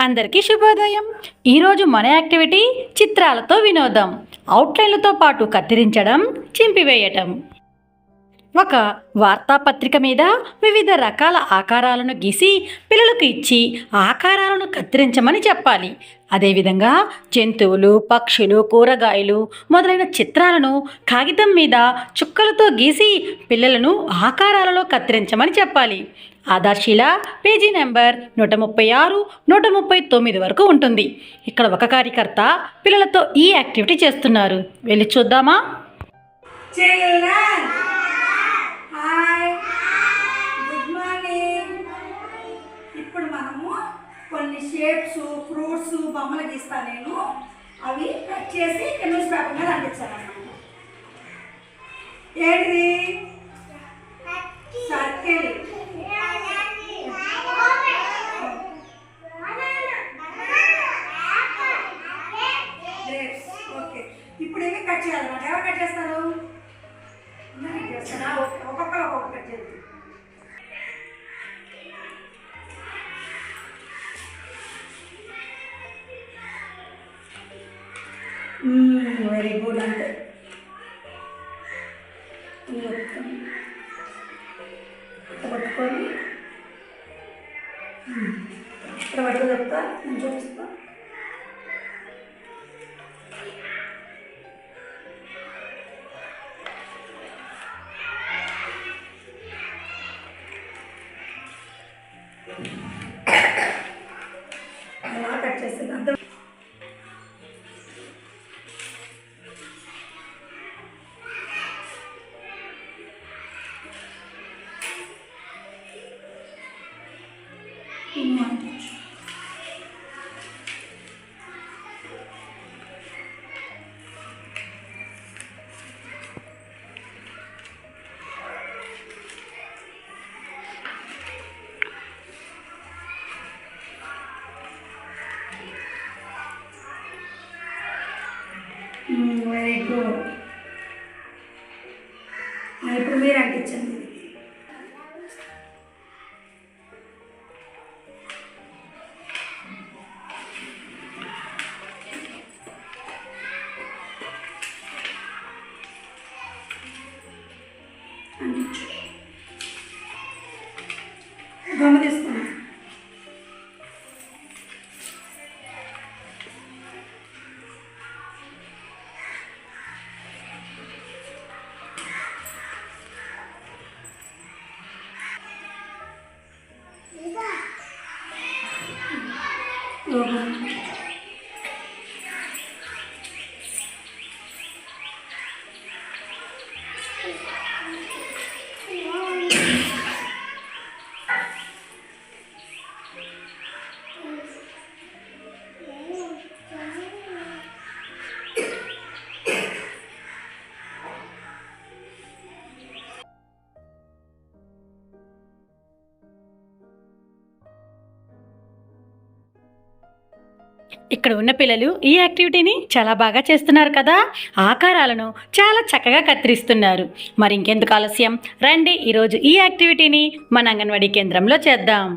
అందరికీ శుభోదయం. ఈరోజు మన యాక్టివిటీ చిత్రాలతో వినోదం. అవుట్లైన్లతో పాటు కత్తిరించడం, చింపివేయటం. ఒక వార్తాపత్రిక మీద వివిధ రకాల ఆకారాలను గీసి పిల్లలకు ఇచ్చి ఆకారాలను కత్తిరించమని చెప్పాలి. అదేవిధంగా జంతువులు, పక్షులు, కూరగాయలు మొదలైన చిత్రాలను కాగితం మీద చుక్కలతో గీసి పిల్లలను ఆకారాలలో కత్తిరించమని చెప్పాలి. ఆధార్శీల పేజీ నెంబర్ 136, 139 వరకు ఉంటుంది. ఇక్కడ ఒక కార్యకర్త పిల్లలతో ఈ యాక్టివిటీ చేస్తున్నారు. వెళ్ళి చూద్దామా? Children, hi, good morning. ఇప్పుడు మనము కొన్ని షేప్స్, ఫ్రూట్స్, బొమ్మలు గీస్తాను నేను. అవి కట్ చేసి న్యూస్ పేపర్ మీద అందించాను అన్నమాట. ఏంటిది? సర్కిల్. ఓకే, ఇప్పుడు ఏమి కట్ చేయాలన్నమాట. ఎవరు కట్ చేస్తారు? ఒక్కొక్కరు ఒక్కొక్క కట్ చేయాలి. Very good. అంటే పట్టుకొని ఇక్కడ పట్టుకు చెప్తా, నేను చూపిస్తా. అలా కట్ చేస్తుంది అంత. Very good. ఇప్పుడు మీరు అంటించండి. అంటించు. బొమ్మ తీసుకున్నాను. ఇక్కడ ఉన్న పిల్లలు ఈ యాక్టివిటీని చాలా బాగా చేస్తున్నారు కదా. ఆకారాలను చాలా చక్కగా కత్తిరిస్తున్నారు. మరి ఇంకెందుకు ఆలస్యం, రండి ఈరోజు ఈ యాక్టివిటీని మన అంగన్వాడీ కేంద్రంలో చేద్దాం.